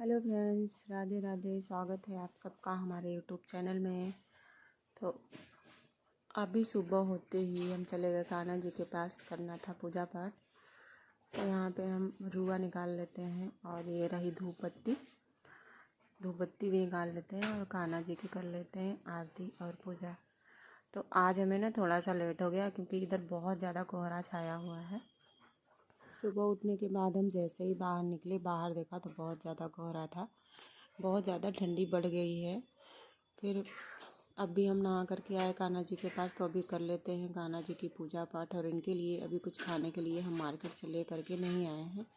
Hello friends, Radhe Radhe. स्वागत है आप सबका हमारे यूट्यूब चैनल में। तो अभी सुबह होते ही हम चले गए कान्हा जी के पास, करना था पूजा पाठ। तो यहाँ पे हम रुआ निकाल लेते हैं और ये रही धूप बत्ती भी निकाल लेते हैं और कान्हा जी की कर लेते हैं आरती और पूजा। तो आज हमें ना थोड़ा सा लेट हो गया क्योंकि इधर बहुत ज़्यादा कोहरा छाया हुआ है। सुबह उठने के बाद हम जैसे ही बाहर निकले, बाहर देखा तो बहुत ज़्यादा कोहरा था, बहुत ज़्यादा ठंडी बढ़ गई है। फिर अभी हम नहा करके आए कान्हा जी के पास, तो अभी कर लेते हैं कान्हा जी की पूजा पाठ। और इनके लिए अभी कुछ खाने के लिए हम मार्केट चले करके नहीं आए हैं,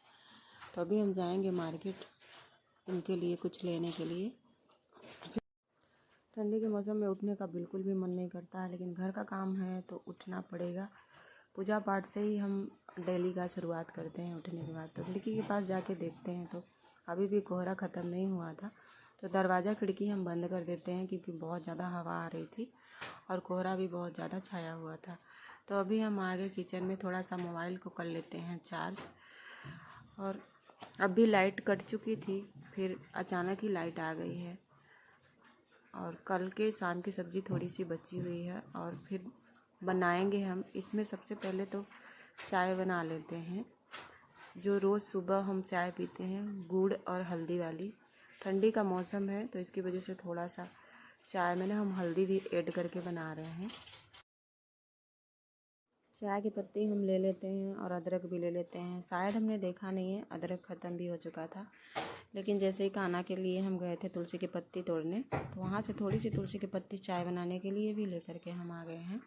तो अभी हम जाएंगे मार्केट इनके लिए कुछ लेने के लिए। ठंडी के मौसम में उठने का बिल्कुल भी मन नहीं करता है, लेकिन घर का काम है तो उठना पड़ेगा। पूजा पाठ से ही हम डेली का शुरुआत करते हैं उठने के बाद। तो खिड़की के पास जाके देखते हैं तो अभी भी कोहरा ख़त्म नहीं हुआ था, तो दरवाज़ा खिड़की हम बंद कर देते हैं क्योंकि बहुत ज़्यादा हवा आ रही थी और कोहरा भी बहुत ज़्यादा छाया हुआ था। तो अभी हम आगे किचन में थोड़ा सा मोबाइल को कर लेते हैं चार्ज। और अभी लाइट कट चुकी थी, फिर अचानक ही लाइट आ गई है। और कल के शाम की सब्ज़ी थोड़ी सी बची हुई है और फिर बनाएंगे हम। इसमें सबसे पहले तो चाय बना लेते हैं, जो रोज़ सुबह हम चाय पीते हैं, गुड़ और हल्दी वाली। ठंडी का मौसम है तो इसकी वजह से थोड़ा सा चाय में ना हम हल्दी भी ऐड करके बना रहे हैं। चाय की पत्ती हम ले लेते हैं और अदरक भी ले लेते हैं। शायद हमने देखा नहीं है, अदरक ख़त्म भी हो चुका था, लेकिन जैसे ही कान्हा के लिए हम गए थे तुलसी की पत्ती तोड़ने, तो वहाँ से थोड़ी सी तुलसी की पत्ती चाय बनाने के लिए भी लेकर के हम आ गए हैं।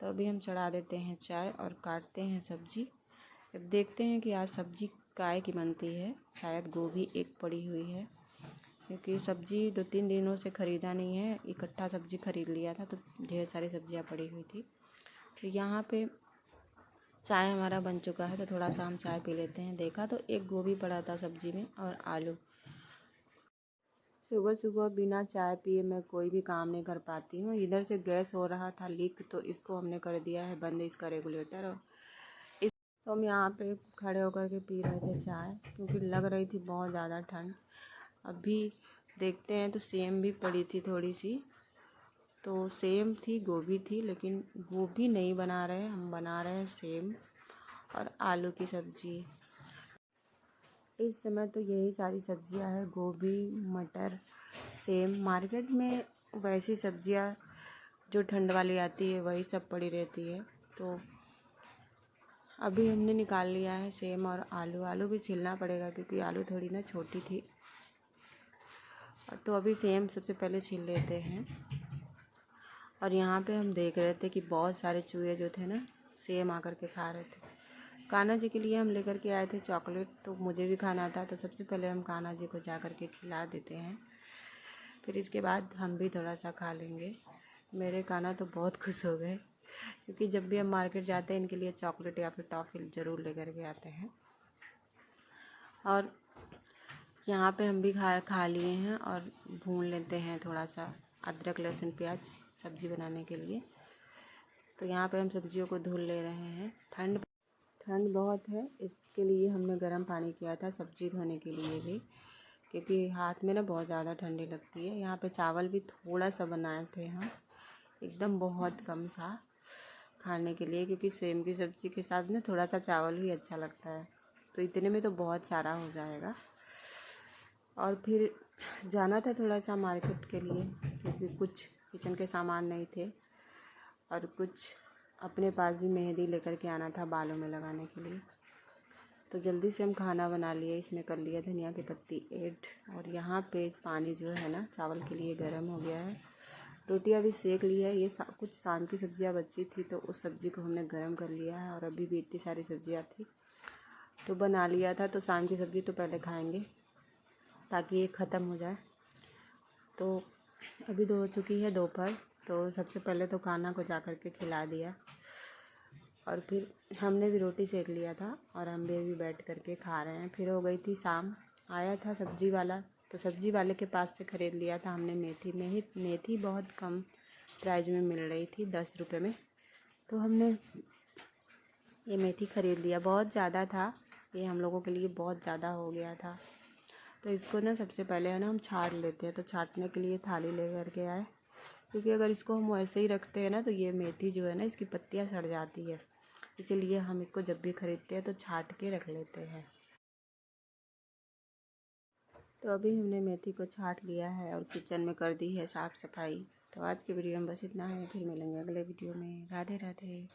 तो अभी हम चढ़ा देते हैं चाय और काटते हैं सब्ज़ी। अब देखते हैं कि आज सब्ज़ी काय की बनती है। शायद गोभी एक पड़ी हुई है, क्योंकि सब्ज़ी 2-3 दिनों से ख़रीदा नहीं है, इकट्ठा सब्ज़ी ख़रीद लिया था तो ढेर सारी सब्ज़ियाँ पड़ी हुई थी। तो यहाँ पे चाय हमारा बन चुका है, तो थोड़ा सा हम चाय पी लेते हैं। देखा तो एक गोभी पड़ा था सब्ज़ी में और आलू। सुबह सुबह बिना चाय पिए मैं कोई भी काम नहीं कर पाती हूँ। इधर से गैस हो रहा था लीक, तो इसको हमने कर दिया है बंद, इसका रेगुलेटर। और इस तो हम यहाँ पे खड़े होकर के पी रहे थे चाय, क्योंकि लग रही थी बहुत ज़्यादा ठंड। अभी देखते हैं तो सेम भी पड़ी थी थोड़ी सी, तो सेम थी, गोभी थी, लेकिन गोभी नहीं बना रहे हम, बना रहे हैं सेम और आलू की सब्ज़ी। इस समय तो यही सारी सब्जियां हैं, गोभी, मटर, सेम। मार्केट में वैसी सब्जियां जो ठंड वाली आती है वही सब पड़ी रहती है। तो अभी हमने निकाल लिया है सेम और आलू भी छीलना पड़ेगा क्योंकि आलू थोड़ी ना छोटी थी। तो अभी सेम सबसे पहले छील लेते हैं। और यहाँ पे हम देख रहे थे कि बहुत सारे चूहे जो थे ना, सेम आकर के खा रहे थे। कान्हा जी के लिए हम लेकर के आए थे चॉकलेट, तो मुझे भी खाना था, तो सबसे पहले हम कान्हा जी को जा कर के खिला देते हैं, फिर इसके बाद हम भी थोड़ा सा खा लेंगे। मेरे कान्हा तो बहुत खुश हो गए, क्योंकि जब भी हम मार्केट जाते हैं इनके लिए चॉकलेट या फिर टॉफ़ी ज़रूर लेकर के आते हैं। और यहाँ पे हम भी खा लिए हैं और भून लेते हैं थोड़ा सा अदरक लहसुन प्याज सब्ज़ी बनाने के लिए। तो यहाँ पे हम सब्जियों को धुल ले रहे हैं। ठंड बहुत है, इसके लिए हमने गर्म पानी किया था सब्ज़ी धोने के लिए भी, क्योंकि हाथ में ना बहुत ज़्यादा ठंडी लगती है। यहाँ पे चावल भी थोड़ा सा बनाए थे हम, एकदम बहुत कम सा खाने के लिए, क्योंकि सेम की सब्ज़ी के साथ ना थोड़ा सा चावल भी अच्छा लगता है। तो इतने में तो बहुत सारा हो जाएगा। और फिर जाना था थोड़ा सा मार्केट के लिए, क्योंकि कुछ किचन के सामान नहीं थे और कुछ अपने पास भी मेहंदी लेकर के आना था बालों में लगाने के लिए। तो जल्दी से हम खाना बना लिए, इसमें कर लिया धनिया की पत्ती ऐड। और यहाँ पे पानी जो है ना चावल के लिए गर्म हो गया है। रोटियाँ भी सेक ली है। ये कुछ शाम की सब्जियाँ बची थी तो उस सब्ज़ी को हमने गर्म कर लिया है। और अभी भी इतनी सारी सब्जियाँ थी तो बना लिया था, तो शाम की सब्ज़ी तो पहले खाएँगे ताकि ये ख़त्म हो जाए। तो अभी तो हो चुकी है दोपहर, तो सबसे पहले तो कान्हा को जा कर के खिला दिया और फिर हमने भी रोटी सेक लिया था और हम भी बैठ कर के खा रहे हैं। फिर हो गई थी शाम, आया था सब्ज़ी वाला, तो सब्ज़ी वाले के पास से ख़रीद लिया था हमने मेथी बहुत कम प्राइस में मिल रही थी, 10 रुपये में। तो हमने ये मेथी ख़रीद लिया, बहुत ज़्यादा था ये, हम लोगों के लिए बहुत ज़्यादा हो गया था। तो इसको ना सबसे पहले है ना हम छाट लेते हैं। तो छाटने के लिए थाली ले करके आए, क्योंकि अगर इसको हम वैसे ही रखते हैं ना तो ये मेथी जो है ना इसकी पत्तियाँ सड़ जाती है, इसलिए हम इसको जब भी ख़रीदते हैं तो छाट के रख लेते हैं। तो अभी हमने मेथी को छाट लिया है और किचन में कर दी है साफ़ सफाई। तो आज की वीडियो में बस इतना है, फिर मिलेंगे अगले वीडियो में। राधे राधे।